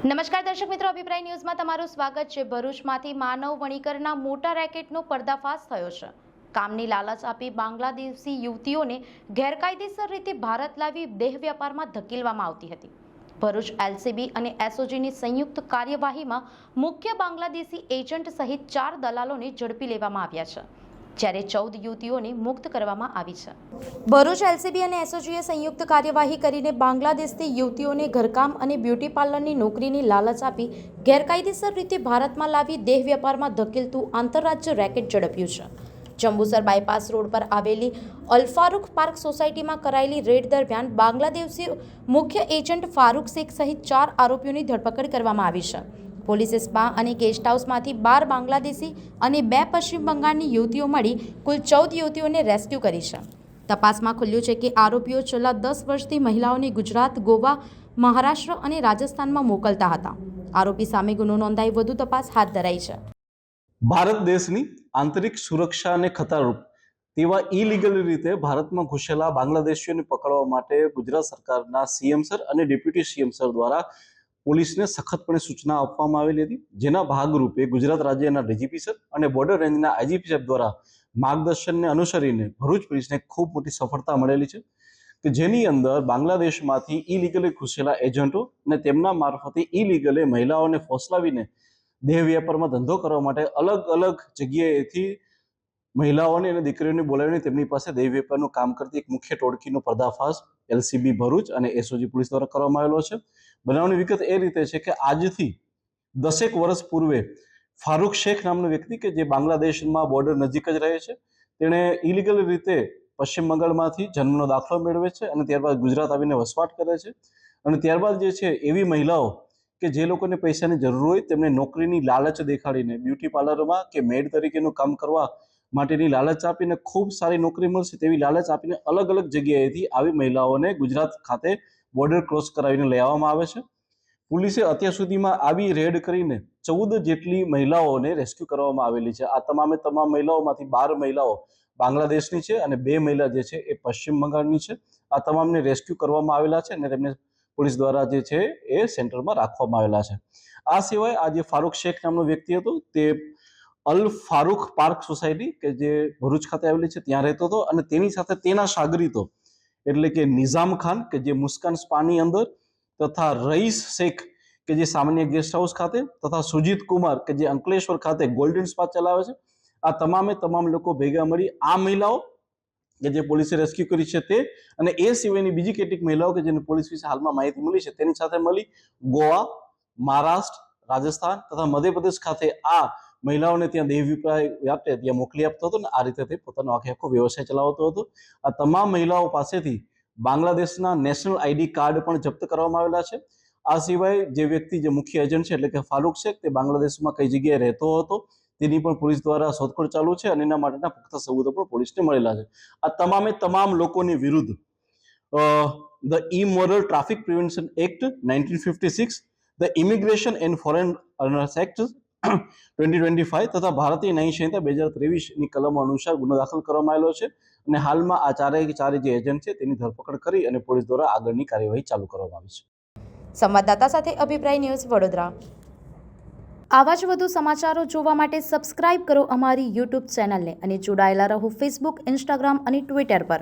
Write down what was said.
નમસ્કાર દર્શક મિત્રો, અભિપ્રાય ન્યૂઝમાં તમારું સ્વાગત છે। ભરૂચમાંથી માનવ વણીકરના મોટા રેકેટનો પર્દાફાશ થયો છે। કામની લાલચ આપી બાંગ્લાદેશી યુવતીઓને ગેરકાયદેસર રીતે ભારત લાવી દેહ વ્યાપારમાં ધકેલવામાં આવતી હતી। ભરૂચ એલસીબી અને એસઓજીની સંયુક્ત કાર્યવાહીમાં મુખ્ય બાંગ્લાદેશી એજન્ટ સહિત 4 દલાલોને ઝડપી લેવામાં આવ્યા છે, જ્યારે 14 યુવતીઓને મુક્ત કરવામાં આવી છે। ભરૂચ એલસીબી અને એસઓજીએ સંયુક્ત કાર્યવાહી કરીને બાંગ્લાદેશથી યુવતીઓને ઘરકામ અને બ્યુટી પાર્લરની નોકરીની લાલચ આપી ગેરકાયદેસર રીતે ભારતમાં લાવી દેહ વ્યાપારમાં ધકેલતું આંતરરાજ્ય રેકેટ ઝડપ્યું છે। જંબુસર બાયપાસ રોડ પર આવેલી અલફારુખ પાર્ક સોસાયટીમાં કરાયેલી રેડ દરમિયાન બાંગ્લાદેશી મુખ્ય એજન્ટ ફારૂક શેખ સહિત 4 આરોપીઓની ધરપકડ કરવામાં આવી છે। પોલીસે સ્પા અને ગેસ્ટ હાઉસમાંથી 12 બાંગ્લાદેશી અને 2 પશ્ચિમ બંગાળની યુવતીઓ મળી કુલ 14 યુવતીઓને રેસ્ક્યુ કરી છે। તપાસમાં ખુલ્યું છે કે આરોપીઓ છેલ્લા 10 વર્ષથી મહિલાઓને ગુજરાત, ગોવા, મહારાષ્ટ્ર અને રાજસ્થાનમાં મોકલતા હતા। આરોપી સામે ગુનો નોંધાઈ વધુ તપાસ હાથ ધરાઈ છે। ભારત દેશની આંતરિક સુરક્ષાને ખતરારૂપ તેવા ઇલીગલ રીતે ભારતમાં ઘૂસેલા બાંગ્લાદેશીઓને પકડવા માટે ગુજરાત સરકારના સીએમ સર અને ડેપ્યુટી સીએમ સર દ્વારા પોલીસને સખતપણે સૂચના આપવામાં આવેલી હતી, જેના ભાગરૂપે ગુજરાત રાજ્યના ડીજીપી સર અને બોર્ડર રેન્જના આઈજીપી સાહેબ દ્વારા માર્ગદર્શનને અનુસરીને ભરૂચ પોલીસને ખૂબ મોટી સફળતા મળેલી છે કે જેની અંદર બાંગ્લાદેશમાંથી ઇલીગલે ઘૂસેલા એજન્ટો અને તેમના મારફતે ઇલીગલે મહિલાઓને ફોસલાવીને દેહ વ્યાપારમાં ધંધો કરવા માટે અલગ અલગ જગ્યાએથી મહિલાઓને અને દીકરીઓને બોલાવીને તેમની પાસે દેહ વ્યાપારનું કામ કરતી એક મુખ્ય ટોળકીનો પર્દાફાશ એલસીબી ભરૂચ અને એસઓજી પોલીસ દ્વારા કરવામાં આવેલો છે। બનાવની વિગત એ રીતે છે કે આજથી 10 વર્ષ પૂર્વે ફારૂક શેખ નામનો વ્યક્તિ કે જે બાંગ્લાદેશમાં બોર્ડર નજીક જ રહે છે, તેણે ઇલીગલ રીતે પશ્ચિમ બંગાળમાંથી જન્મનો દાખલો મેળવે છે અને ત્યારબાદ ગુજરાત આવીને વસવાટ કરે છે અને ત્યારબાદ જે છે એવી મહિલાઓ કે જે લોકોને પૈસાની જરૂર હોય તેમને નોકરીની લાલચ દેખાડીને બ્યુટી પાર્લરમાં કે મેડ તરીકેનું કામ કરવા માટેની લાલચ આપીને ખૂબ સારી નોકરી મળશે તેવી લાલચ આપીને અલગ અલગ જગ્યાએથી આવી મહિલાઓને ગુજરાત ખાતે બોર્ડર ક્રોસ કરાવીને લઈ આવવામાં આવે છે। પોલીસે અત્યાર સુધીમાં આવી રેડ કરીને 14 જેટલી મહિલાઓને રેસ્ક્યુ કરવામાં આવેલી છે। આ તમામે તમામ મહિલાઓમાંથી 12 મહિલાઓ બાંગ્લાદેશની છે અને 2 મહિલા જે છે એ પશ્ચિમ બંગાળની છે। આ તમામને રેસ્ક્યુ કરવામાં આવેલા છે અને તેમને પોલીસ દ્વારા જે છે એ સેન્ટરમાં રાખવામાં આવેલા છે। આ સિવાય આ જે ફારૂક શેખ નામનો વ્યક્તિ હતો તે અલ ફારૂક પાર્ક સોસાયટી કે જે ભરૂચ ખાતે આવેલી છે ત્યાં રહેતો હતો અને તેની સાથે તેના શાગરીતો એટલે કે નિઝામ ખાન કે જે મુસ્કાન સ્પાની અંદર તથા રઈસ શેખ કે જે સામાન્ય ગેસ્ટ હાઉસ ખાતે તથા સુજીત કુમાર કે જે અંકલેશ્વર ખાતે ગોલ્ડન સ્પા ચલાવે છે, આ તમામે તમામ લોકો ભેગા મળી આ મહિલાઓ કે જે પોલીસે રેસ્ક્યુ કરી છે તે અને એ સિવાયની બીજી કેટલીક મહિલાઓ કે જેને પોલીસ વિશે હાલમાં માહિતી મળી છે તેની સાથે મળી ગોવા, મહારાષ્ટ્ર, રાજસ્થાન તથા મધ્યપ્રદેશ ખાતે આ મહિલાઓને ત્યાં દેહ વ્યાપે ત્યાં મોકલી આપતો હતો ને આ રીતે તે પોતાનો આખો વ્યવસાય ચલાવતો હતો। આ તમામ મહિલાઓ પાસેથી બાંગ્લાદેશના નેશનલ આઈડી કાર્ડ પણ જપ્ત કરવામાં આવેલા છે। આ સિવાય જે વ્યક્તિ જે મુખ્ય એજન્ટ છે એટલે કે ફારૂક શેખ તે બાંગ્લાદેશમાં કઈ જગ્યાએ રહેતો હતો તેની પણ પોલીસ દ્વારા શોધખોળ ચાલુ છે અને એના માટેના પુખ્ત સબૂતો પણ પોલીસને મળેલા છે। આ તમામે તમામ લોકોની વિરુદ્ધ the immoral traffic prevention act 1956, the immigration and foreign act 2025 તથા ભારતીય ન્યાય સંહિતા 2023ની કલમો અનુસાર ગુનો દાખલ કરવામાં આવેલો છે અને હાલમાં આ ચારે જે એજન્ટ છે તેની ધરપકડ કરી અને પોલીસ દ્વારા આગળની કાર્યવાહી ચાલુ કરવામાં આવી છે। સંવાદદાતા સાથે અભિપ્રાય ન્યૂઝ, વડોદરા। આવા જ વધુ સમાચારો જોવા માટે સબસ્ક્રાઇબ કરો અમારી યુટ્યુબ ચેનલને અને જોડાયેલા રહો ફેસબુક, ઇન્સ્ટાગ્રામ અને ટ્વિટર પર।